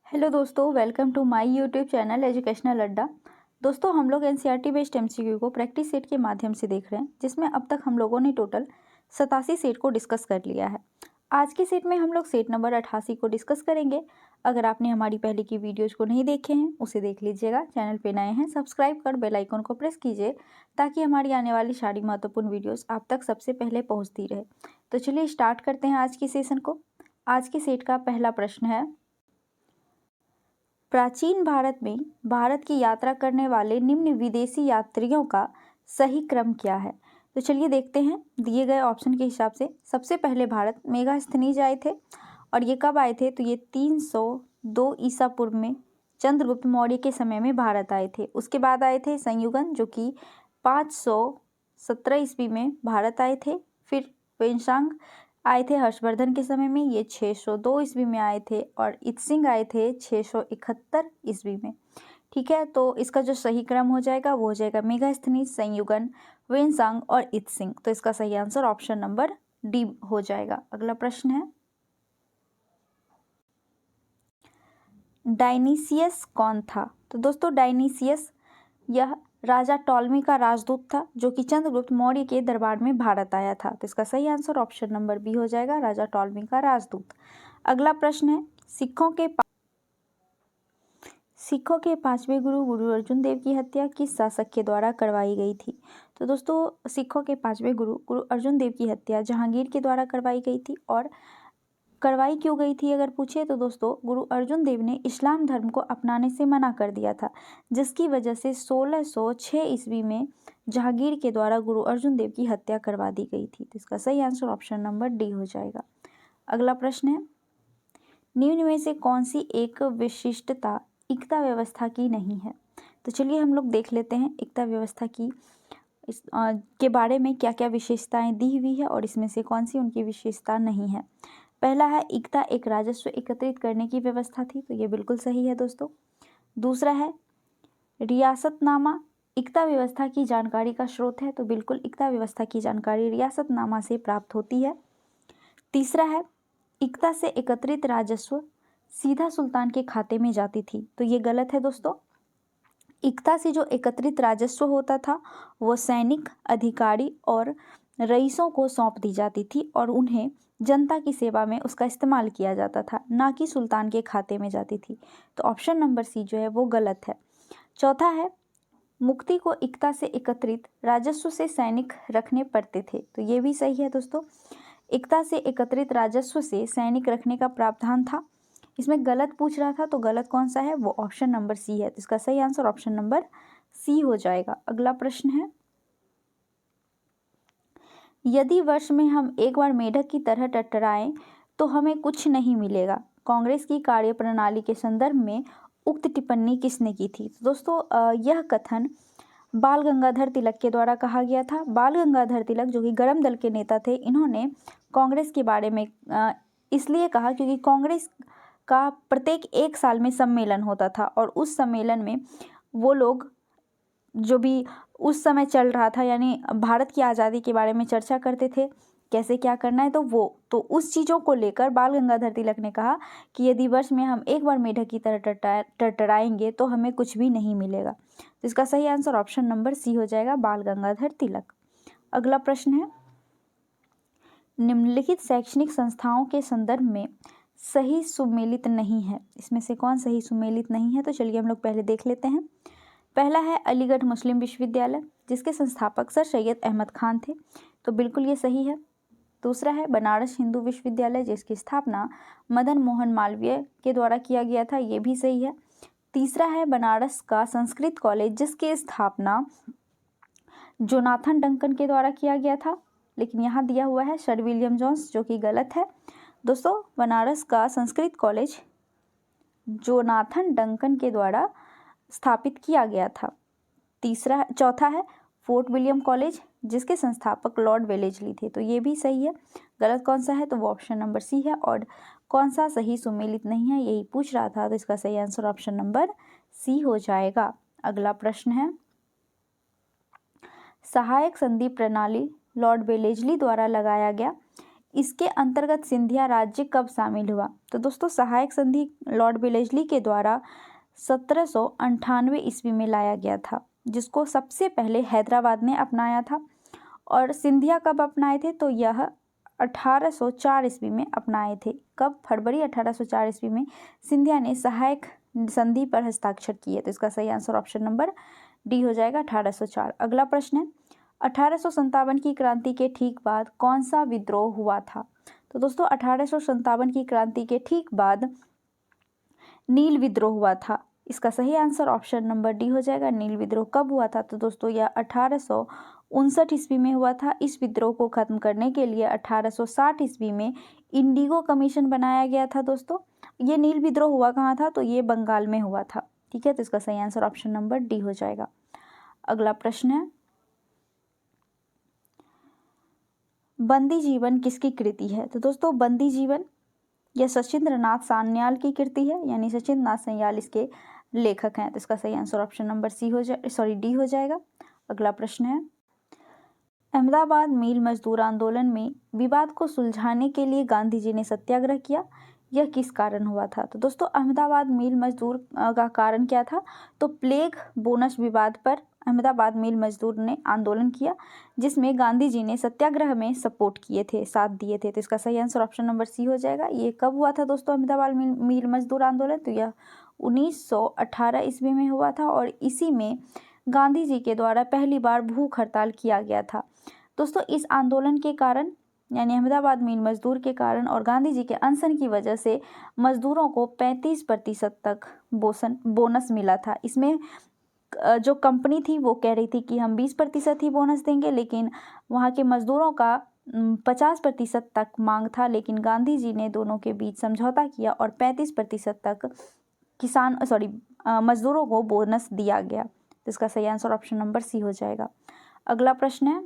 Hello दोस्तों, welcome to my YouTube channel educational Adda. दोस्तों, हम लोग एनसीईआरटी बेस्ड एमसीक्यू को प्रैक्टिस सेट के माध्यम से देख रहे हैं, जिसमें अब तक हम लोगों ने टोटल 87 सेट को डिस्कस कर लिया है। आज के सेट में हम लोग सेट नंबर 88 को डिस्कस करेंगे। अगर आपने हमारी पहले की वीडियोज़ को नहीं देखे हैं उसे देख लीजिएगा। चैनल पर नए हैं सब्सक्राइब कर बेल आइकन को प्रेस कीजिए ताकि हमारी आने वाली सारी महत्वपूर्ण वीडियोज़ आप तक सबसे पहले पहुँचती रहे। तो चलिए स्टार्ट करते हैं आज की सेशन को। आज के सेट का पहला प्रश्न है, प्राचीन भारत में भारत की यात्रा करने वाले निम्न विदेशी यात्रियों का सही क्रम क्या है। तो चलिए देखते हैं दिए गए ऑप्शन के हिसाब से। सबसे पहले भारत मेगास्थनीज आए थे और ये कब आए थे, तो ये 302 ईसा पूर्व में चंद्रगुप्त मौर्य के समय में भारत आए थे। उसके बाद आए थे संयुगन जो कि 517 ईस्वी में भारत आए थे। फिर वेनसांग आए थे हर्षवर्धन के समय में, ये 602 ईस्वी में आए थे। और इत्सिंग आए थे 671 ईस्वी में। ठीक है, तो इसका जो सही क्रम हो जाएगा वो हो जाएगा मेगास्थनीज, संयुगन, वेनसांग और इत्सिंग। तो इसका सही आंसर ऑप्शन नंबर डी हो जाएगा। अगला प्रश्न है, डायनीसियस कौन था। तो दोस्तों डायनीसियस यह राजा टॉलमी का राजदूत था जो कि चंद्रगुप्त मौर्य के दरबार में भारत आया था। तो इसका सही आंसर ऑप्शन नंबर बी हो जाएगा, राजा टॉलमी का राजदूत। अगला प्रश्न है, सिखों के पांचवें गुरु गुरु अर्जुन देव की हत्या किस शासक के द्वारा करवाई गई थी। तो दोस्तों सिखों के पांचवें गुरु गुरु अर्जुन देव की हत्या जहांगीर के द्वारा करवाई गई थी। और करवाई क्यों गई थी अगर पूछे तो दोस्तों गुरु अर्जुन देव ने इस्लाम धर्म को अपनाने से मना कर दिया था, जिसकी वजह से 1606 ईस्वी में जहांगीर के द्वारा गुरु अर्जुन देव की हत्या करवा दी गई थी। तो इसका सही आंसर ऑप्शन नंबर डी हो जाएगा। अगला प्रश्न है, निम्न में से कौन सी एक विशिष्टता एकता व्यवस्था की नहीं है। तो चलिए हम लोग देख लेते हैं एकता व्यवस्था की के बारे में क्या क्या विशेषताएं दी हुई है और इसमें से कौन सी उनकी विशेषता नहीं है। पहला है, एकता एक राजस्व एकत्रित करने की व्यवस्था थी। तो ये बिल्कुल सही है दोस्तों। दूसरा है, रियासतनामा एकता व्यवस्था की जानकारी का स्रोत है। तो बिल्कुल एकता व्यवस्था की जानकारी रियासतनामा से प्राप्त होती है। तीसरा है, एकता से एकत्रित राजस्व सीधा सुल्तान के खाते में जाती थी। तो ये गलत है दोस्तों। एकता से जो एकत्रित राजस्व होता था वो सैनिक, अधिकारी और रईसों को सौंप दी जाती थी और उन्हें जनता की सेवा में उसका इस्तेमाल किया जाता था, ना कि सुल्तान के खाते में जाती थी। तो ऑप्शन नंबर सी जो है वो गलत है। चौथा है, मुक्ति को एकता से एकत्रित राजस्व से सैनिक रखने पड़ते थे। तो ये भी सही है दोस्तों। एकता से एकत्रित राजस्व से सैनिक रखने का प्रावधान था। इसमें गलत पूछ रहा था तो गलत कौन सा है, वो ऑप्शन नंबर सी है। तो इसका सही आंसर ऑप्शन नंबर सी हो जाएगा। अगला प्रश्न है, यदि वर्ष में हम एक बार मेढक की तरह टटराएं तो हमें कुछ नहीं मिलेगा। कांग्रेस की कार्यप्रणाली के संदर्भ में उक्त टिप्पणी किसने की थी। तो दोस्तों यह कथन बाल गंगाधर तिलक के द्वारा कहा गया था। बाल गंगाधर तिलक जो कि गरम दल के नेता थे, इन्होंने कांग्रेस के बारे में इसलिए कहा क्योंकि कांग्रेस का प्रत्येक एक साल में सम्मेलन होता था और उस सम्मेलन में वो लोग जो भी उस समय चल रहा था यानी भारत की आज़ादी के बारे में चर्चा करते थे, कैसे क्या करना है। तो उस चीज़ों को लेकर बाल गंगाधर तिलक ने कहा कि यदि वर्ष में हम एक बार मेढक की तरह टटराएंगे तो हमें कुछ भी नहीं मिलेगा। तो इसका सही आंसर ऑप्शन नंबर सी हो जाएगा, बाल गंगाधर तिलक। अगला प्रश्न है, निम्नलिखित शैक्षणिक संस्थाओं के संदर्भ में सही सुमेलित नहीं है। इसमें से कौन सही सुमेलित नहीं है, तो चलिए हम लोग पहले देख लेते हैं। पहला है अलीगढ़ मुस्लिम विश्वविद्यालय, जिसके संस्थापक सर सैयद अहमद खान थे। तो बिल्कुल ये सही है। दूसरा है बनारस हिंदू विश्वविद्यालय, जिसकी स्थापना मदन मोहन मालवीय के द्वारा किया गया था। ये भी सही है। तीसरा है बनारस का संस्कृत कॉलेज, जिसकी स्थापना जोनाथन डंकन के द्वारा किया गया था, लेकिन यहाँ दिया हुआ है सर विलियम जोन्स, जो कि गलत है। दोस्तों बनारस का संस्कृत कॉलेज जोनाथन डंकन के द्वारा स्थापित किया गया था। चौथा है फोर्ट विलियम कॉलेज, जिसके संस्थापक लॉर्ड वेलेस्ली थे। तो ये भी सही है। गलत कौन सा है, तो वो ऑप्शन नंबर सी है। और कौन सा सही सुमेलित नहीं है यही पूछ रहा था, तो इसका सही आंसर ऑप्शन नंबर सी हो जाएगा। अगला प्रश्न है, सहायक संधि प्रणाली लॉर्ड वेलेस्ली द्वारा लगाया गया इसके अंतर्गत सिंधिया राज्य कब शामिल हुआ? तो दोस्तों सहायक संधि लॉर्ड वेलेस्ली के द्वारा 1798 ईस्वी में लाया गया था, जिसको सबसे पहले हैदराबाद ने अपनाया था। और सिंधिया कब अपनाए थे? तो यह 1804 ईस्वी में अपनाए थे। कब? फरवरी 1804 ईस्वी में सिंधिया ने सहायक संधि पर हस्ताक्षर किए। तो इसका सही आंसर ऑप्शन नंबर डी हो जाएगा, 1804। अगला प्रश्न है, 1857 की क्रांति के ठीक बाद कौन सा विद्रोह हुआ था? तो दोस्तों 1857 की क्रांति के ठीक बाद नील विद्रोह हुआ था। इसका सही आंसर ऑप्शन नंबर डी हो जाएगा। नील विद्रोह कब हुआ था? तो दोस्तों यह 1859 ईस्वी में हुआ था। इस विद्रोह को खत्म करने के लिए 1860 ईस्वी में इंडिगो कमीशन बनाया गया था। दोस्तों ये नील विद्रोह हुआ कहाँ था? तो ये बंगाल में हुआ था। ठीक है, तो इसका सही आंसर ऑप्शन नंबर डी हो जाएगा। अगला प्रश्न है, बंदी जीवन किसकी कृति है? तो दोस्तों बंदी जीवन यह सचिंद्र नाथ सान्याल की कृति है, यानी सचिंद्र नाथ सान्याल इसके लेखक हैं। तो इसका सही आंसर ऑप्शन नंबर डी हो जाएगा। अगला प्रश्न है, अहमदाबाद मिल मजदूर आंदोलन में विवाद को सुलझाने के लिए गांधी जी ने सत्याग्रह किया, यह किस कारण हुआ था? तो दोस्तों अहमदाबाद मिल मजदूर का कारण क्या था? तो प्लेग बोनस विवाद पर अहमदाबाद मिल मजदूर ने आंदोलन किया, जिसमें गांधी जी ने सत्याग्रह में सपोर्ट किए थे, साथ दिए थे। तो इसका सही आंसर ऑप्शन नंबर सी हो जाएगा। ये कब हुआ था दोस्तों अहमदाबाद मिल मजदूर आंदोलन? तो यह 1918 ईस्वी में हुआ था और इसी में गांधी जी के द्वारा पहली बार भूख हड़ताल किया गया था। दोस्तों इस आंदोलन के कारण, यानी अहमदाबाद मिल मजदूर के कारण और गांधी जी के अनशन की वजह से मजदूरों को 35% तक बोनस मिला था। इसमें जो कंपनी थी वो कह रही थी कि हम 20% ही बोनस देंगे, लेकिन वहाँ के मजदूरों का 50% तक मांग था, लेकिन गांधी जी ने दोनों के बीच समझौता किया और 35% तक मजदूरों को बोनस दिया गया। तो इसका सही आंसर ऑप्शन नंबर सी हो जाएगा। अगला प्रश्न है,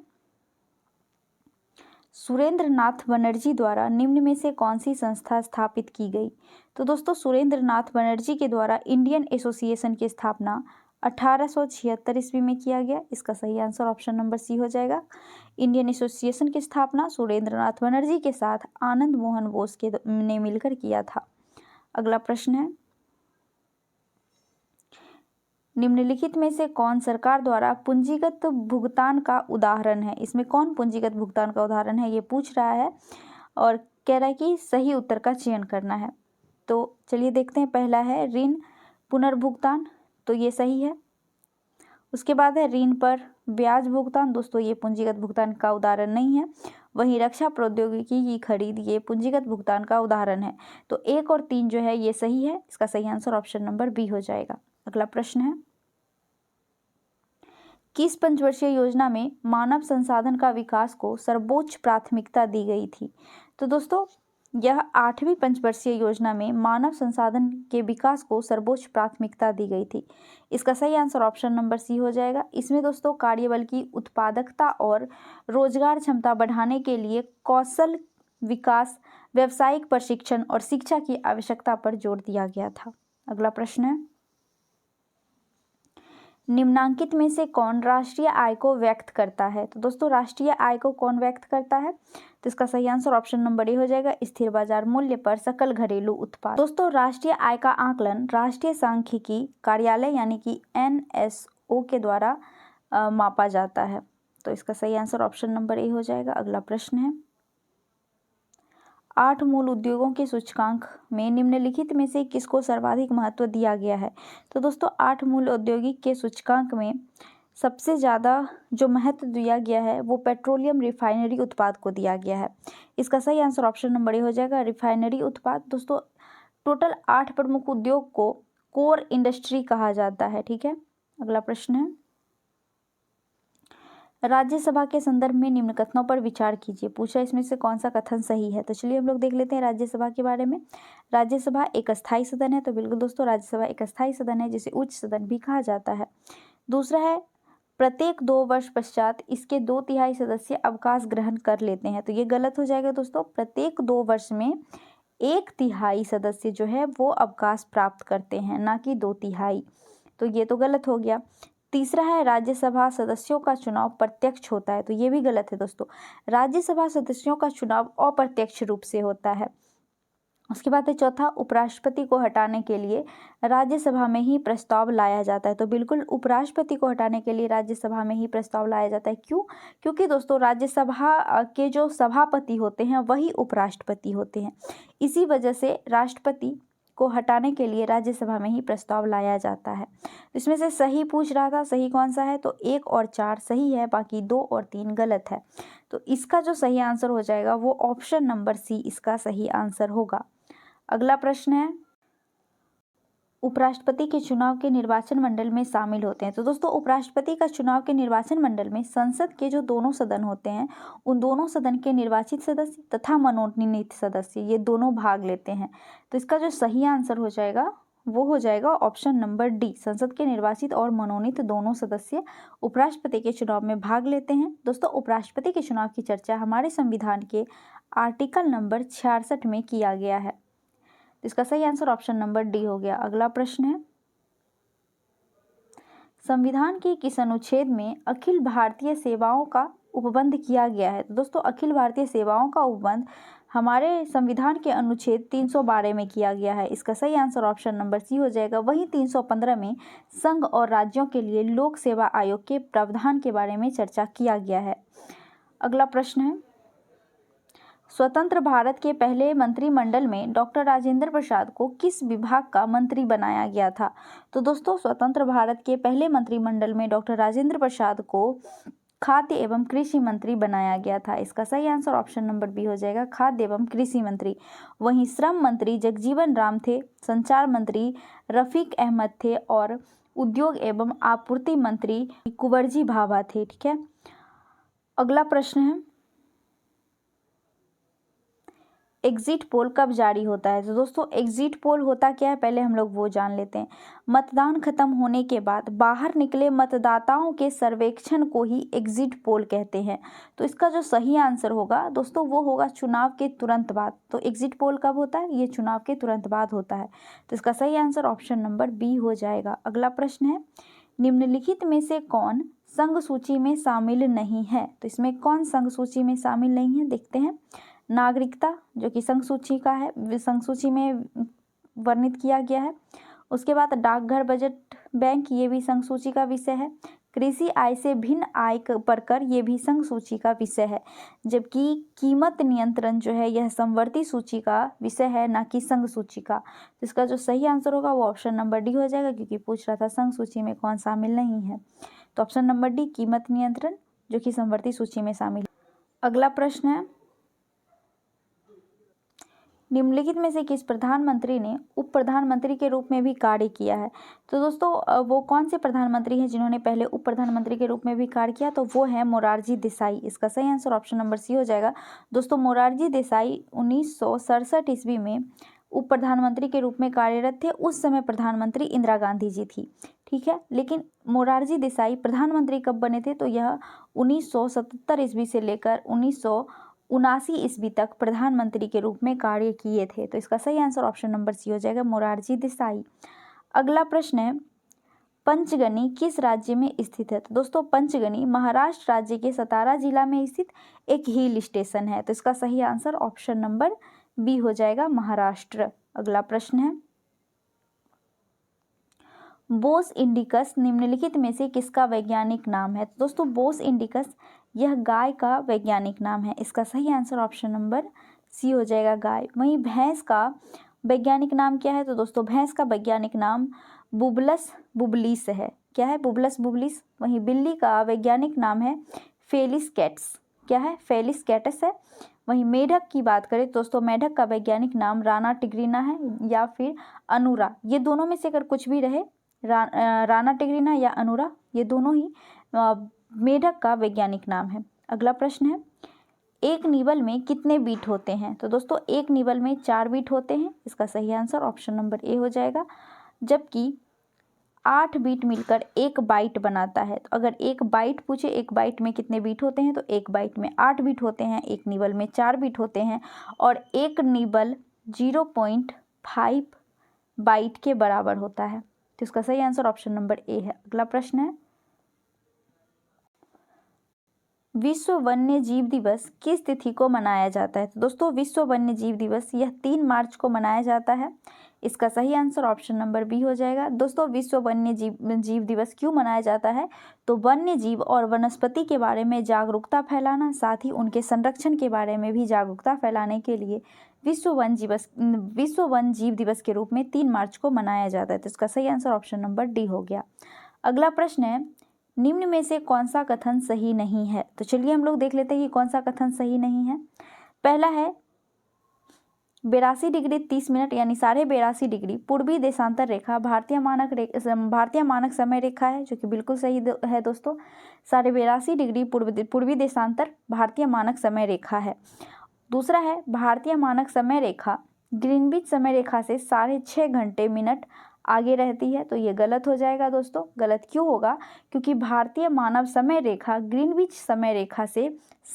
सुरेंद्र नाथ बनर्जी द्वारा निम्न में से कौन सी संस्था स्थापित की गई? तो दोस्तों सुरेंद्र नाथ बनर्जी के द्वारा इंडियन एसोसिएशन की स्थापना 1876 ईस्वी में किया गया। इसका सही आंसर ऑप्शन नंबर सी हो जाएगा। इंडियन एसोसिएशन की स्थापना सुरेंद्र नाथ बनर्जी के साथ आनंद मोहन बोस ने मिलकर किया था। अगला प्रश्न है, निम्नलिखित में से कौन सरकार द्वारा पूंजीगत भुगतान का उदाहरण है? इसमें कौन पूंजीगत भुगतान का उदाहरण है ये पूछ रहा है और कह रहा है कि सही उत्तर का चयन करना है। तो चलिए देखते हैं। पहला है ऋण पुनर्भुगतान, तो ये सही है। उसके बाद है ऋण पर ब्याज भुगतान, दोस्तों ये पूंजीगत भुगतान का उदाहरण नहीं है। वहीं रक्षा प्रौद्योगिकी की खरीद, ये पूंजीगत भुगतान का उदाहरण है। तो 1 और 3 जो है ये सही है। इसका सही आंसर ऑप्शन नंबर बी हो जाएगा। अगला प्रश्न है, किस पंचवर्षीय योजना में मानव संसाधन का विकास को सर्वोच्च प्राथमिकता दी गई थी? तो दोस्तों यह 8वीं पंचवर्षीय योजना में मानव संसाधन के विकास को सर्वोच्च प्राथमिकता दी गई थी। इसका सही आंसर ऑप्शन नंबर सी हो जाएगा। इसमें दोस्तों कार्यबल की उत्पादकता और रोजगार क्षमता बढ़ाने के लिए कौशल विकास, व्यावसायिक प्रशिक्षण और शिक्षा की आवश्यकता पर जोर दिया गया था। अगला प्रश्न है, निम्नांकित में से कौन राष्ट्रीय आय को व्यक्त करता है? तो दोस्तों राष्ट्रीय आय को कौन व्यक्त करता है? तो इसका सही आंसर ऑप्शन नंबर ए हो जाएगा, स्थिर बाजार मूल्य पर सकल घरेलू उत्पाद। दोस्तों राष्ट्रीय आय का आकलन राष्ट्रीय सांख्यिकी कार्यालय यानी कि NSO के द्वारा मापा जाता है। तो इसका सही आंसर ऑप्शन नंबर ए हो जाएगा। अगला प्रश्न है, 8 मूल उद्योगों के सूचकांक में निम्नलिखित में से किसको सर्वाधिक महत्व दिया गया है? तो दोस्तों 8 मूल औद्योगिक के सूचकांक में सबसे ज़्यादा जो महत्व दिया गया है वो पेट्रोलियम रिफाइनरी उत्पाद को दिया गया है। इसका सही आंसर ऑप्शन नंबर ए हो जाएगा, रिफाइनरी उत्पाद। दोस्तों टोटल 8 प्रमुख उद्योग को कोर इंडस्ट्री कहा जाता है। ठीक है, अगला प्रश्न है, राज्यसभा के संदर्भ में निम्न कथनों पर विचार कीजिए। पूछा इसमें से कौन सा कथन सही है? तो चलिए हम लोग देख लेते हैं राज्यसभा के बारे में। राज्यसभा एक अस्थायी सदन है, तो बिल्कुल दोस्तों राज्यसभा एक अस्थायी सदन है जिसे उच्च सदन भी कहा जाता है। दूसरा है, प्रत्येक 2 वर्ष पश्चात इसके 2/3 सदस्य अवकाश ग्रहण कर लेते हैं। तो ये गलत हो जाएगा दोस्तों। प्रत्येक 2 वर्ष में 1/3 सदस्य जो है वो अवकाश प्राप्त करते हैं, ना कि 2/3। तो ये तो गलत हो गया। तीसरा है राज्यसभा सदस्यों का चुनाव प्रत्यक्ष होता है, तो ये भी गलत है दोस्तों। राज्यसभा सदस्यों का चुनाव अप्रत्यक्ष रूप से होता है। उसके बाद है चौथा, उपराष्ट्रपति को हटाने के लिए राज्यसभा में ही प्रस्ताव लाया जाता है, तो बिल्कुल उपराष्ट्रपति को हटाने के लिए राज्यसभा में ही प्रस्ताव लाया जाता है। क्यों? क्योंकि दोस्तों राज्यसभा के जो सभापति होते हैं वही उपराष्ट्रपति होते हैं। इसी वजह से राष्ट्रपति को हटाने के लिए राज्यसभा में ही प्रस्ताव लाया जाता है। इसमें से सही पूछ रहा था, सही कौन सा है, तो 1 और 4 सही है, बाकी 2 और 3 गलत है। तो इसका जो सही आंसर हो जाएगा वो ऑप्शन नंबर सी इसका सही आंसर होगा। अगला प्रश्न है, उपराष्ट्रपति के चुनाव के निर्वाचन मंडल में शामिल होते हैं। तो दोस्तों उपराष्ट्रपति का चुनाव के निर्वाचन मंडल में संसद के जो दोनों सदन होते हैं उन दोनों सदन के निर्वाचित सदस्य तथा मनोनीत सदस्य ये दोनों भाग लेते हैं। तो इसका जो सही आंसर हो जाएगा वो हो जाएगा ऑप्शन नंबर डी, संसद के निर्वाचित और मनोनीत दोनों सदस्य उपराष्ट्रपति के चुनाव में भाग लेते हैं। दोस्तों उपराष्ट्रपति के चुनाव की चर्चा हमारे संविधान के आर्टिकल नंबर 66 में किया गया है। इसका सही आंसर ऑप्शन नंबर डी हो गया। अगला प्रश्न है, संविधान के किस अनुच्छेद में अखिल भारतीय सेवाओं का उपबंध किया गया है? तो दोस्तों अखिल भारतीय सेवाओं का उपबंध हमारे संविधान के अनुच्छेद 312 में किया गया है। इसका सही आंसर ऑप्शन नंबर सी हो जाएगा। वहीं 315 में संघ और राज्यों के लिए लोक सेवा आयोग के प्रावधान के बारे में चर्चा किया गया है। अगला प्रश्न है, स्वतंत्र भारत के पहले मंत्रिमंडल में डॉक्टर राजेंद्र प्रसाद को किस विभाग का मंत्री बनाया गया था? तो दोस्तों स्वतंत्र भारत के पहले मंत्रिमंडल में डॉक्टर राजेंद्र प्रसाद को खाद्य एवं कृषि मंत्री बनाया गया था। इसका सही आंसर ऑप्शन नंबर बी हो जाएगा, खाद्य एवं कृषि मंत्री। वहीं श्रम मंत्री जगजीवन राम थे, संचार मंत्री रफीक अहमद थे और उद्योग एवं आपूर्ति मंत्री कुंवरजी भाभा थे। ठीक है, अगला प्रश्न है, एग्जिट पोल कब जारी होता है? तो दोस्तों एग्जिट पोल होता क्या है पहले हम लोग वो जान लेते हैं। मतदान खत्म होने के बाद बाहर निकले मतदाताओं के सर्वेक्षण को ही एग्जिट पोल कहते हैं। तो इसका जो सही आंसर होगा दोस्तों वो होगा चुनाव के तुरंत बाद। तो एग्जिट पोल कब होता है? ये चुनाव के तुरंत बाद होता है। तो इसका सही आंसर ऑप्शन नंबर बी हो जाएगा। अगला प्रश्न है, निम्नलिखित में से कौन संघ सूची में शामिल नहीं है? तो इसमें कौन संघ सूची में शामिल नहीं है देखते हैं। नागरिकता जो कि संघ सूची का है, संघ सूची में वर्णित किया गया है। उसके बाद डाकघर, बजट बैंक ये भी संघ सूची का विषय है। कृषि आय से भिन्न आय पर कर ये भी संघ सूची का विषय है। जबकि कीमत नियंत्रण जो है यह समवर्ती सूची का विषय है, ना कि संघ सूची का। तो इसका जो सही आंसर होगा वो ऑप्शन नंबर डी हो जाएगा, क्योंकि पूछ रहा था संघ सूची में कौन शामिल नहीं है। तो ऑप्शन नंबर डी कीमत नियंत्रण जो कि समवर्ती सूची में शामिल। अगला प्रश्न है, निम्नलिखित में से किस प्रधानमंत्री ने उप प्रधानमंत्री के रूप में भी कार्य किया है? तो दोस्तों वो कौन से प्रधानमंत्री हैं जिन्होंने पहले उप प्रधानमंत्री के रूप में भी कार्य किया? तो वो है मोरारजी देसाई। इसका सही आंसर ऑप्शन नंबर सी हो जाएगा। दोस्तों मोरारजी देसाई 1967 ईस्वी में उप प्रधानमंत्री के रूप में कार्यरत थे। उस समय प्रधानमंत्री इंदिरा गांधी जी थी। ठीक है, लेकिन मोरारजी देसाई प्रधानमंत्री कब बने थे? तो यह 1977 ईस्वी से लेकर 1979 ईस्वी तक प्रधानमंत्री के रूप में कार्य किए थे। तो इसका सही आंसर ऑप्शन नंबर सी हो जाएगा, मोरारजी देसाई। अगला प्रश्न है, पंचगनी किस राज्य में स्थित है? तो दोस्तों पंचगनी महाराष्ट्र राज्य के सतारा जिला में स्थित एक हिल स्टेशन है। तो इसका सही आंसर ऑप्शन नंबर बी हो जाएगा, महाराष्ट्र। अगला प्रश्न है, बोस इंडिकस निम्नलिखित में से किसका वैज्ञानिक नाम है? तो दोस्तों बोस इंडिकस यह गाय का वैज्ञानिक नाम है। इसका सही आंसर ऑप्शन नंबर सी हो जाएगा, गाय। वहीं भैंस का वैज्ञानिक नाम क्या है? तो दोस्तों भैंस का वैज्ञानिक नाम बुबलस बुबलिस है। क्या है? बुबलस बुबलिस। वहीं बिल्ली का वैज्ञानिक नाम है फेलिस कैट्स। क्या है? फेलिस कैटस है। वहीं मेढक की बात करें तो दोस्तों मेढक का वैज्ञानिक नाम राना टिग्रीना है या फिर अनुरा। ये दोनों में से अगर कुछ भी रहे, राना टिग्रीना या अनुरा, ये दोनों ही मेढक का वैज्ञानिक नाम है। अगला प्रश्न है, एक निबल में कितने बीट होते हैं? तो दोस्तों एक निबल में 4 बीट होते हैं। इसका सही आंसर ऑप्शन नंबर ए हो जाएगा। जबकि 8 बीट मिलकर 1 बाइट बनाता है। तो अगर 1 बाइट पूछे 1 बाइट में कितने बीट होते हैं, तो 1 बाइट में 8 बीट होते हैं, एक निबल में 4 बीट होते हैं और एक निबल 0.5 बाइट के बराबर होता है। तो इसका सही आंसर ऑप्शन नंबर ए है। अगला प्रश्न है, विश्व वन्य जीव दिवस किस तिथि को मनाया जाता है? तो दोस्तों विश्व वन्य जीव दिवस यह 3 मार्च को मनाया जाता है। इसका सही आंसर ऑप्शन नंबर बी हो जाएगा। दोस्तों विश्व वन्य जीव दिवस क्यों मनाया जाता है? तो वन्य जीव और वनस्पति के बारे में जागरूकता फैलाना, साथ ही उनके संरक्षण के बारे में भी जागरूकता फैलाने के लिए विश्व वन जीव दिवस के रूप में 3 मार्च को मनाया जाता है। तो इसका सही आंसर ऑप्शन नंबर डी हो गया। अगला प्रश्न है, निम्न में से कौन सा कथन सही नहीं है? तो चलिए हम लोग देख लेते हैं कि कौन सा कथन सही नहीं है। पहला है 82 डिग्री 30 मिनट यानी 82.5 डिग्री पूर्वी देशांतर रेखा भारतीय मानक समय रेखा है, जो कि बिल्कुल सही है दोस्तों। 82.5 डिग्री पूर्वी देशांतर भारतीय मानक समय रेखा है। दूसरा है भारतीय मानक समय रेखा ग्रीनविच समय रेखा से 6.5 घंटे मिनट आगे रहती है। तो ये गलत हो जाएगा दोस्तों। गलत क्यों होगा? क्योंकि भारतीय मानव समय रेखा ग्रीनविच समय रेखा से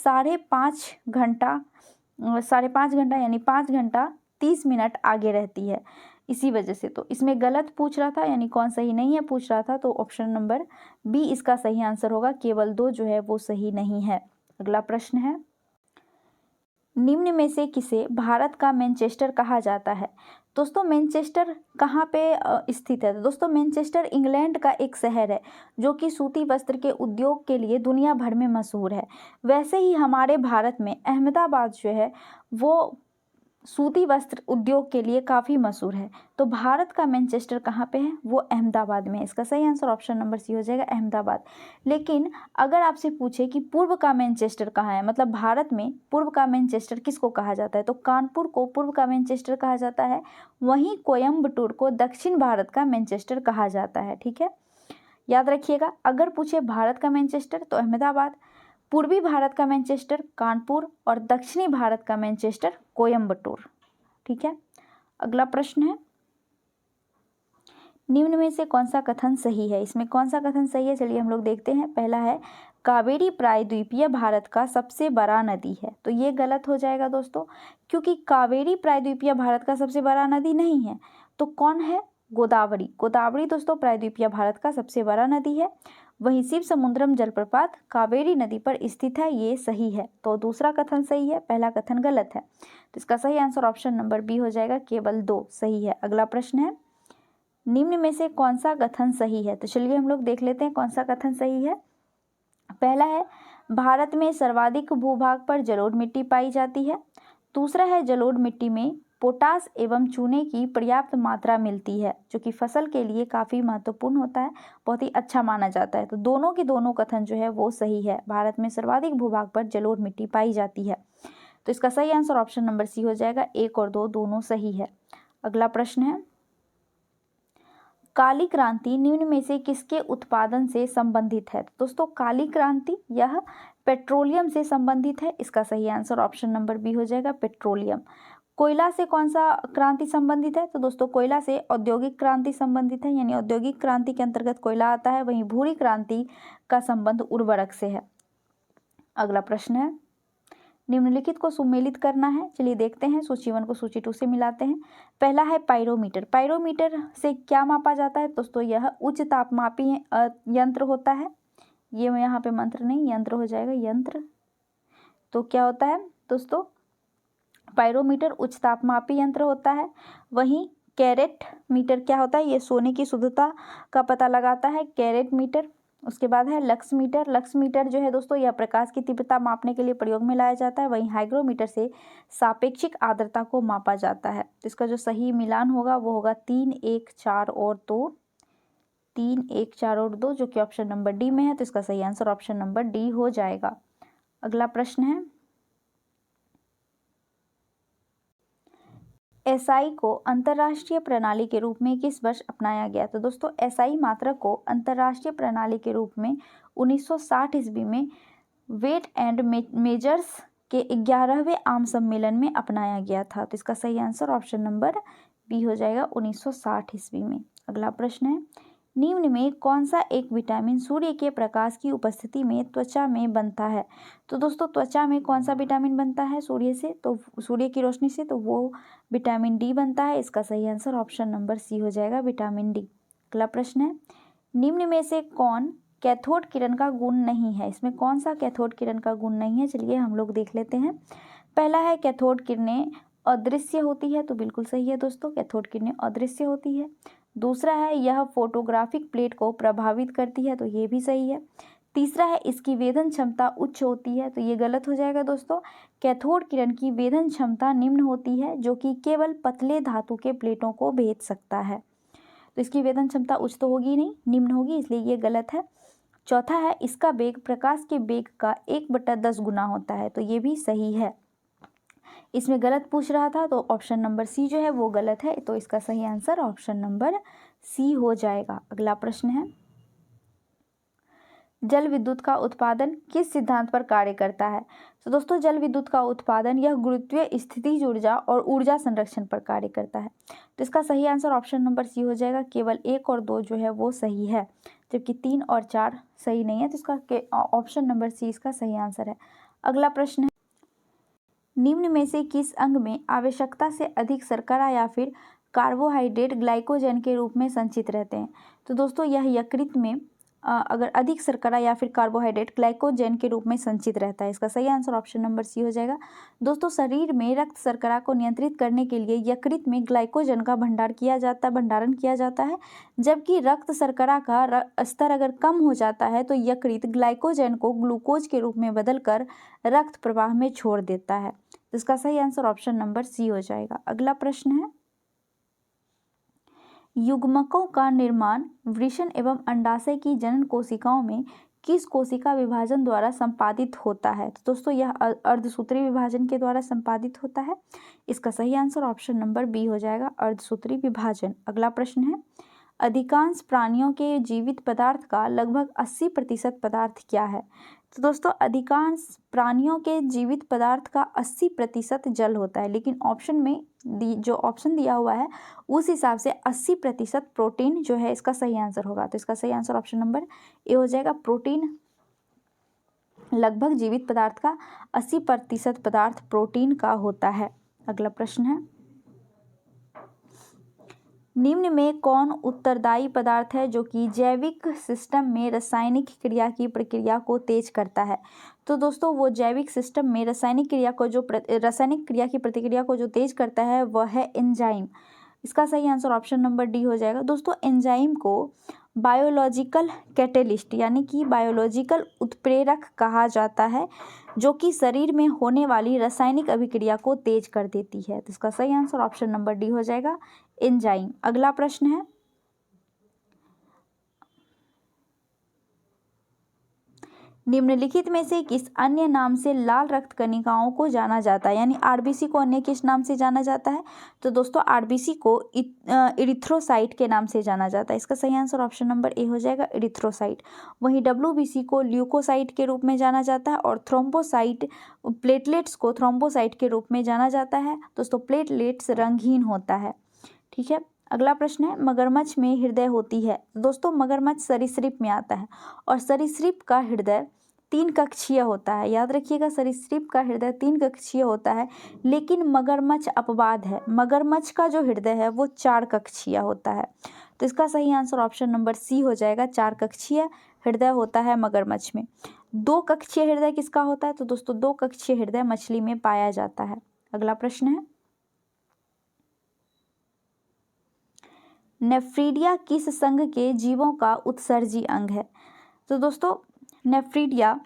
5.5 घंटा यानी 5 घंटा 30 मिनट आगे रहती है, इसी वजह से। तो इसमें गलत पूछ रहा था, यानी कौन सही नहीं है पूछ रहा था, तो ऑप्शन नंबर बी इसका सही आंसर होगा। केवल 2 जो है वो सही नहीं है। अगला प्रश्न है, निम्न में से किसे भारत का मैनचेस्टर कहा जाता है? दोस्तों मैनचेस्टर कहाँ पे स्थित है? तो दोस्तों मैनचेस्टर इंग्लैंड का एक शहर है, जो कि सूती वस्त्र के उद्योग के लिए दुनिया भर में मशहूर है। वैसे ही हमारे भारत में अहमदाबाद जो है वो सूती वस्त्र उद्योग के लिए काफ़ी मशहूर है। तो भारत का मैनचेस्टर कहाँ पे है? वो अहमदाबाद में है। इसका सही आंसर ऑप्शन नंबर सी हो जाएगा, अहमदाबाद। लेकिन अगर आपसे पूछे कि पूर्व का मैनचेस्टर कहाँ है, मतलब भारत में पूर्व का मैनचेस्टर किसको कहा जाता है, तो कानपुर को पूर्व का मैनचेस्टर कहा जाता है। वहीं कोयम्बटूर को दक्षिण भारत का मैनचेस्टर कहा जाता है। ठीक है, याद रखिएगा। अगर पूछे भारत का मैनचेस्टर तो अहमदाबाद, पूर्वी भारत का मैनचेस्टर कानपुर और दक्षिणी भारत का मैनचेस्टर कोयम्बटूर। ठीक है, अगला प्रश्न है, निम्न में से कौन सा कथन सही है? इसमें कौन सा कथन सही है, चलिए हम लोग देखते हैं। पहला है कावेरी प्रायद्वीपीय भारत का सबसे बड़ा नदी है। तो ये गलत हो जाएगा दोस्तों, क्योंकि कावेरी प्रायद्वीपीय भारत का सबसे बड़ा नदी नहीं है। तो कौन है? गोदावरी। गोदावरी दोस्तों प्रायद्वीपीय भारत का सबसे बड़ा नदी है। वहीं शिव समुद्रम जलप्रपात कावेरी नदी पर स्थित है, ये सही है। तो दूसरा कथन सही है, पहला कथन गलत है। तो इसका सही आंसर ऑप्शन नंबर बी हो जाएगा, केवल 2 सही है। अगला प्रश्न है, निम्न में से कौन सा कथन सही है? तो चलिए हम लोग देख लेते हैं कौन सा कथन सही है। पहला है भारत में सर्वाधिक भूभाग पर जलोढ़ मिट्टी पाई जाती है। दूसरा है जलोढ़ मिट्टी में पोटास एवं चूने की पर्याप्त मात्रा मिलती है, जो कि फसल के लिए काफ़ी महत्वपूर्ण होता है, बहुत ही अच्छा माना जाता है। तो दोनों के दोनों कथन जो है वो सही है। भारत में सर्वाधिक भूभाग पर जलोढ़ मिट्टी पाई जाती है। तो इसका सही आंसर ऑप्शन नंबर सी हो जाएगा। 1 और 2 दोनों सही है। अगला प्रश्न है, काली क्रांति निम्न में से किसके उत्पादन से संबंधित है? दोस्तों काली क्रांति यह पेट्रोलियम से संबंधित है। इसका सही आंसर ऑप्शन नंबर बी हो जाएगा, पेट्रोलियम। कोयला से कौन सा क्रांति संबंधित है? तो दोस्तों कोयला से औद्योगिक क्रांति संबंधित है, यानी औद्योगिक क्रांति के अंतर्गत कोयला आता है। वहीं भूरी क्रांति का संबंध उर्वरक से है। अगला प्रश्न है, निम्नलिखित को सुमेलित करना है। चलिए देखते हैं, सूची 1 को सूची 2 से मिलाते हैं। पहला है पायरोमीटर। पायरोमीटर से क्या मापा जाता है? दोस्तों यह उच्च तापमापी यंत्र होता है। ये यहाँ पे मंत्र नहीं, यंत्र हो जाएगा, यंत्र। तो क्या होता है दोस्तों? पायरोमीटर उच्च तापमापी यंत्र होता है। वहीं कैरेट मीटर क्या होता है? ये सोने की शुद्धता का पता लगाता है, कैरेट मीटर। उसके बाद है लक्स मीटर। लक्स मीटर जो है दोस्तों यह प्रकाश की तीव्रता मापने के लिए प्रयोग में लाया जाता है। वहीं हाइग्रोमीटर से सापेक्षिक आर्द्रता को मापा जाता है। तो इसका जो सही मिलान होगा वो होगा 3, 1, 4 और 2। 3, 1, 4 और 2, जो कि ऑप्शन नंबर डी में है। तो इसका सही आंसर ऑप्शन नंबर डी हो जाएगा। अगला प्रश्न है, एसआई को अंतर्राष्ट्रीय प्रणाली के रूप में किस वर्ष अपनाया गया? तो दोस्तों एसआई मात्रक को अंतर्राष्ट्रीय प्रणाली के रूप में 1960 ईस्वी में वेट एंड मेजर्स के 11वें आम सम्मेलन में अपनाया गया था। तो इसका सही आंसर ऑप्शन नंबर बी हो जाएगा, 1960 ईस्वी में। अगला प्रश्न है, निम्न में कौन सा एक विटामिन सूर्य के प्रकाश की उपस्थिति में त्वचा में बनता है? तो दोस्तों त्वचा में कौन सा विटामिन बनता है सूर्य से? तो सूर्य की रोशनी से, तो वो विटामिन डी बनता है। इसका सही आंसर ऑप्शन नंबर सी हो जाएगा, विटामिन डी। अगला प्रश्न है, निम्न में से कौन कैथोड किरण का गुण नहीं है। इसमें कौन सा कैथोड किरण का गुण नहीं है, चलिए हम लोग देख लेते हैं। पहला है कैथोड किरणें अदृश्य होती है, तो बिल्कुल सही है दोस्तों, कैथोड किरणें अदृश्य होती है। दूसरा है यह फोटोग्राफिक प्लेट को प्रभावित करती है, तो ये भी सही है। तीसरा है इसकी वेधन क्षमता उच्च होती है, तो ये गलत हो जाएगा दोस्तों। कैथोड किरण की वेधन क्षमता निम्न होती है, जो कि केवल पतले धातु के प्लेटों को भेद सकता है। तो इसकी वेधन क्षमता उच्च तो होगी नहीं, निम्न होगी, इसलिए ये गलत है। चौथा है इसका वेग प्रकाश के वेग का 1/10 गुना होता है, तो ये भी सही है। इसमें गलत पूछ रहा था, तो ऑप्शन नंबर सी जो है वो गलत है, तो इसका सही आंसर ऑप्शन नंबर सी हो जाएगा। अगला प्रश्न है, जल विद्युत का उत्पादन किस सिद्धांत पर कार्य करता है? तो दोस्तों जल विद्युत का उत्पादन यह गुरुत्वीय स्थितिज ऊर्जा और ऊर्जा संरक्षण पर कार्य करता है, तो इसका सही आंसर ऑप्शन नंबर सी हो जाएगा। केवल 1 और 2 जो है वो सही है, जबकि 3 और 4 सही नहीं है, तो इसका ऑप्शन नंबर सी इसका सही आंसर है। अगला प्रश्न है, निम्न में से किस अंग में आवश्यकता से अधिक शर्करा या फिर कार्बोहाइड्रेट ग्लाइकोजन के रूप में संचित रहते हैं? तो दोस्तों यह यकृत में अगर अधिक शर्करा या फिर कार्बोहाइड्रेट ग्लाइकोजन के रूप में संचित रहता है, इसका सही आंसर ऑप्शन नंबर सी हो जाएगा। दोस्तों शरीर में रक्त शर्करा को नियंत्रित करने के लिए यकृत में ग्लाइकोजन का भंडारण किया जाता है, जबकि रक्त शर्करा का स्तर अगर कम हो जाता है तो यकृत ग्लाइकोजन को ग्लूकोज के रूप में बदलकर रक्त प्रवाह में छोड़ देता है, तो इसका सही आंसर ऑप्शन नंबर सी हो जाएगा। अगला प्रश्न है, युग्मकों का निर्माण वृषण एवं अंडाशय की जनन कोशिकाओं में किस कोशिका विभाजन द्वारा संपादित होता है? तो दोस्तों यह अर्धसूत्री विभाजन के द्वारा संपादित होता है, इसका सही आंसर ऑप्शन नंबर बी हो जाएगा, अर्धसूत्री विभाजन। अगला प्रश्न है, अधिकांश प्राणियों के जीवित पदार्थ का लगभग 80% पदार्थ क्या है? तो दोस्तों अधिकांश प्राणियों के जीवित पदार्थ का 80% जल होता है, लेकिन ऑप्शन में जो ऑप्शन दिया हुआ है उस हिसाब से 80% प्रोटीन जो है इसका सही आंसर होगा, तो इसका सही आंसर ऑप्शन नंबर ए हो जाएगा। प्रोटीन लगभग जीवित पदार्थ का 80% पदार्थ प्रोटीन का होता है। अगला प्रश्न है, निम्न में कौन उत्तरदायी पदार्थ है जो कि जैविक सिस्टम में रासायनिक क्रिया की प्रक्रिया को तेज करता है? तो दोस्तों वो जैविक सिस्टम में रासायनिक क्रिया की प्रतिक्रिया को जो तेज करता है वह है एंजाइम, इसका सही आंसर ऑप्शन नंबर डी हो जाएगा। दोस्तों एंजाइम को बायोलॉजिकल कैटेलिस्ट यानी कि बायोलॉजिकल उत्प्रेरक कहा जाता है, जो कि शरीर में होने वाली रासायनिक अभिक्रिया को तेज कर देती है, तो इसका सही आंसर ऑप्शन नंबर डी हो जाएगा, एंजाइम। अगला प्रश्न है, निम्नलिखित में से किस अन्य नाम से लाल रक्त कणिकाओं को जाना जाता है, यानी आरबीसी को अन्य किस नाम से जाना जाता है? तो दोस्तों आरबीसी को इरिथ्रोसाइट के नाम से जाना जाता है, इसका सही आंसर ऑप्शन नंबर ए हो जाएगा, इरिथ्रोसाइट। वहीं डब्ल्यूबीसी को ल्यूकोसाइट के रूप में जाना जाता है, और प्लेटलेट्स को थ्रोम्बोसाइट के रूप में जाना जाता है। दोस्तों प्लेटलेट्स रंगहीन होता है, ठीक है। अगला प्रश्न है, मगरमच्छ में हृदय होती है? दोस्तों मगरमच्छ सरीसृप में आता है, और सरीसृप का हृदय 3 कक्षीय होता है, याद रखिएगा सरीसृप का हृदय 3 कक्षीय होता है, लेकिन मगरमच्छ अपवाद है, मगरमच्छ का जो हृदय है वो 4 कक्षीय होता है, तो इसका सही आंसर ऑप्शन नंबर सी हो जाएगा, 4 कक्षीय हृदय होता है मगरमच्छ में। 2 कक्षीय हृदय किसका होता है? तो दोस्तों 2 कक्षीय हृदय मछली में पाया जाता है। अगला प्रश्न है, नेफ्रीडिया किस संघ के जीवों का उत्सर्जी अंग है? तो दोस्तों नेफ्रीडिया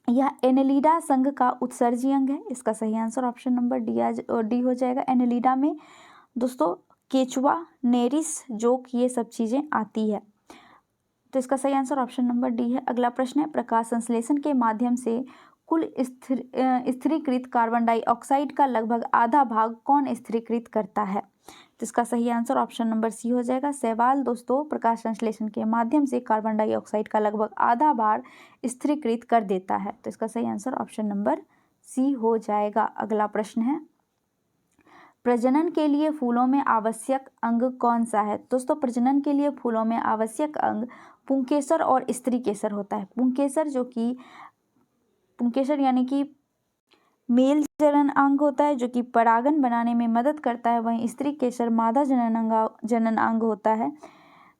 यह एनेलिडा संघ का उत्सर्जी अंग है, इसका सही आंसर ऑप्शन नंबर डी हो जाएगा। एनेलिडा में दोस्तों केचुआ, नेरिस, जोक ये सब चीज़ें आती है, तो इसका सही आंसर ऑप्शन नंबर डी है। अगला प्रश्न है, प्रकाश संश्लेषण के माध्यम से कुल स्थिरीकृत कार्बन डाइऑक्साइड का लगभग आधा भाग कौन स्थिरीकृत करता है? तो इसका सही आंसर ऑप्शन नंबर सी हो जाएगा, शैवाल दोस्तों प्रकाश संश्लेषण के माध्यम से कार्बन डाइऑक्साइड का लगभग आधा भाग स्थिरीकृत कर देता है, तो इसका सही आंसर ऑप्शन नंबर सी हो जाएगा। अगला प्रश्न है, प्रजनन के लिए फूलों में आवश्यक अंग कौन सा है? दोस्तों प्रजनन के लिए फूलों में आवश्यक अंग पुंकेसर और स्त्रीकेसर होता है। पुंकेसर यानी कि मेल जनन अंग होता है जो कि परागन बनाने में मदद करता है, वहीं स्त्री केसर मादा जनन अंग होता है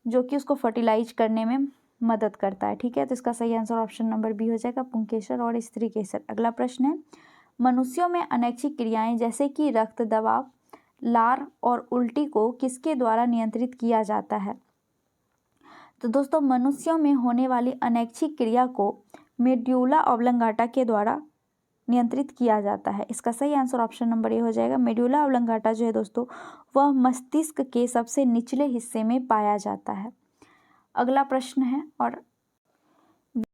जो कि उसको फर्टिलाइज करने में मदद करता है। ठीक है, तो इसका सही आंसर ऑप्शन नंबर बी हो जाएगा, पुंकेसर और स्त्रीकेसर। अगला प्रश्न है, मनुष्यों में अनैच्छिक क्रियाएं जैसे कि रक्त दबाव, लार और उल्टी को किसके द्वारा नियंत्रित किया जाता है? तो दोस्तों मनुष्यों में होने वाली अनैच्छिक क्रिया को मेड्यूला ऑब्लंगाटा के द्वारा नियंत्रित किया जाता है। इसका सही आंसर ऑप्शन नंबर ए हो जाएगा। मेड्यूला ऑब्लंगाटा जो है दोस्तों वह मस्तिष्क के सबसे निचले हिस्से में पाया जाता है। अगला प्रश्न है, और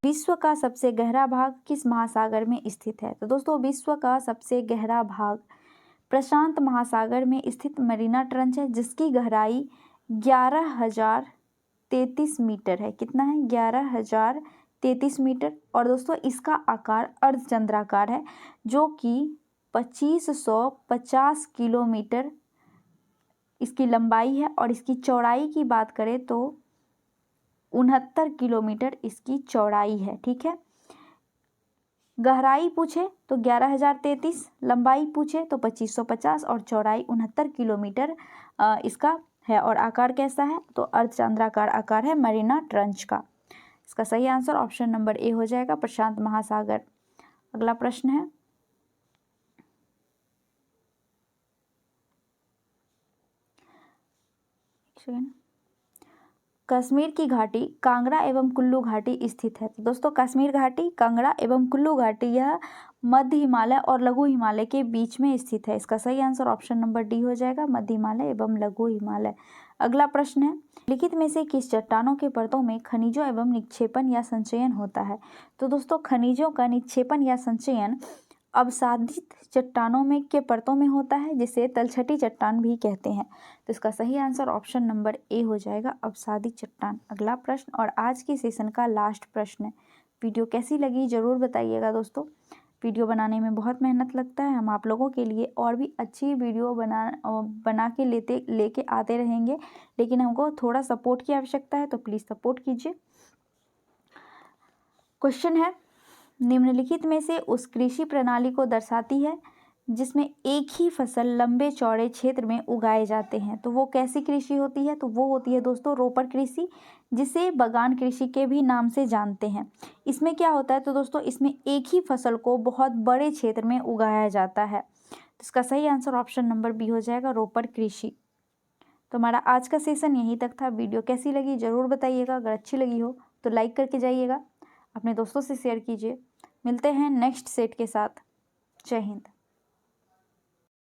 विश्व का सबसे गहरा भाग किस महासागर में स्थित है? तो दोस्तों विश्व का सबसे गहरा भाग प्रशांत महासागर में स्थित मरीना ट्रंच है, जिसकी गहराई 11,033 मीटर है। कितना है? 11,033 मीटर। और दोस्तों इसका आकार अर्धचंद्राकार है, जो कि 2550 किलोमीटर इसकी लंबाई है, और इसकी चौड़ाई की बात करें तो 69 किलोमीटर इसकी चौड़ाई है। ठीक है, गहराई पूछे तो 11,033, लंबाई पूछे तो 2550 और चौड़ाई 69 किलोमीटर इसका है। और आकार कैसा है? तो अर्धचंद्राकार आकार है मरीना ट्रंच का। इसका सही आंसर ऑप्शन नंबर ए हो जाएगा, प्रशांत महासागर। अगला प्रश्न है, कश्मीर की घाटी कांगड़ा एवं कुल्लू घाटी स्थित है। तो दोस्तों कश्मीर घाटी, कांगड़ा एवं कुल्लू घाटी यह मध्य हिमालय और लघु हिमालय के बीच में स्थित है। इसका सही आंसर ऑप्शन नंबर डी हो जाएगा, मध्य हिमालय एवं लघु हिमालय। अगला प्रश्न है, लिखित में से किस चट्टानों के परतों में खनिजों एवं निक्षेपण या संचयन होता है? तो दोस्तों खनिजों का निक्षेपण या संचयन अवसादित चट्टानों में के परतों में होता है, जिसे तलछटी चट्टान भी कहते हैं। तो इसका सही आंसर ऑप्शन नंबर ए हो जाएगा, अवसादित चट्टान। अगला प्रश्न और आज के सेशन का लास्ट प्रश्न है। वीडियो कैसी लगी जरूर बताइएगा दोस्तों। वीडियो बनाने में बहुत मेहनत लगता है, हम आप लोगों के लिए और भी अच्छी वीडियो बना के लेके आते रहेंगे, लेकिन हमको थोड़ा सपोर्ट की आवश्यकता है, तो प्लीज़ सपोर्ट कीजिए। क्वेश्चन है, निम्नलिखित में से उस कृषि प्रणाली को दर्शाती है जिसमें एक ही फसल लंबे चौड़े क्षेत्र में उगाए जाते हैं। तो वो कैसी कृषि होती है? तो वो होती है दोस्तों रोपड़ कृषि, जिसे बागान कृषि के भी नाम से जानते हैं। इसमें क्या होता है? तो दोस्तों इसमें एक ही फसल को बहुत बड़े क्षेत्र में उगाया जाता है। तो इसका सही आंसर ऑप्शन नंबर बी हो जाएगा, रोपड़ कृषि। तो हमारा आज का सेशन यहीं तक था। वीडियो कैसी लगी जरूर बताइएगा, अगर अच्छी लगी हो तो लाइक करके जाइएगा, अपने दोस्तों से शेयर कीजिए। मिलते हैं नेक्स्ट सेट के साथ। जय हिंद।